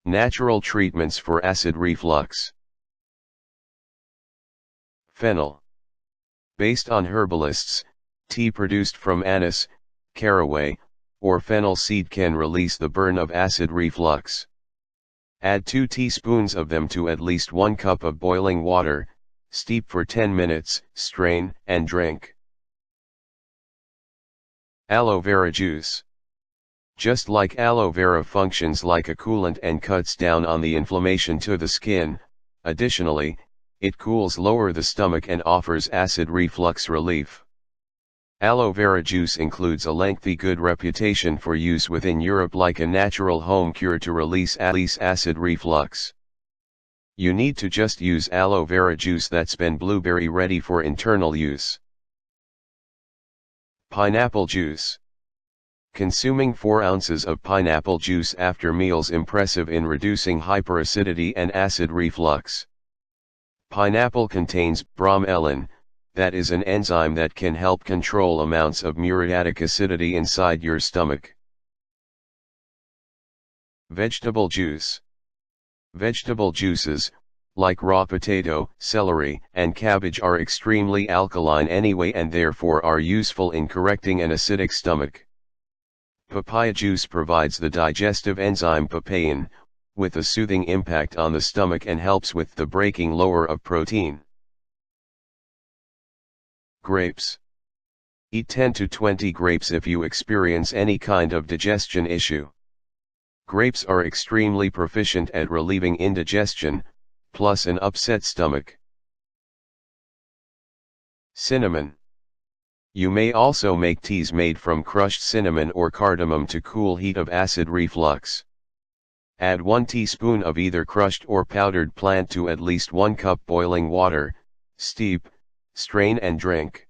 Natural treatments for acid reflux. Fennel. Based on herbalists, tea produced from anise, caraway, or fennel seed can release the burn of acid reflux. Add 2 teaspoons of them to at least 1 cup of boiling water, steep for 10 minutes, strain, and drink. Aloe vera juice. Just like aloe vera functions like a coolant and cuts down on the inflammation to the skin, additionally, it cools lower the stomach and offers acid reflux relief. Aloe vera juice includes a lengthy good reputation for use within Europe like a natural home cure to release acid reflux. You need to just use aloe vera juice that's been blueberry ready for internal use. Pineapple juice. Consuming 4 ounces of pineapple juice after meals impressive in reducing hyperacidity and acid reflux. Pineapple contains bromelain, that is an enzyme that can help control amounts of muriatic acidity inside your stomach. Vegetable juice. Vegetable juices, like raw potato, celery, and cabbage are extremely alkaline anyway and therefore are useful in correcting an acidic stomach. Papaya juice provides the digestive enzyme papain, with a soothing impact on the stomach and helps with the breaking lower of protein. Grapes. Eat 10 to 20 grapes if you experience any kind of digestion issue. Grapes are extremely proficient at relieving indigestion, plus an upset stomach. Cinnamon. You may also make teas made from crushed cinnamon or cardamom to cool heat of acid reflux. Add 1 teaspoon of either crushed or powdered plant to at least 1 cup boiling water, steep, strain and drink.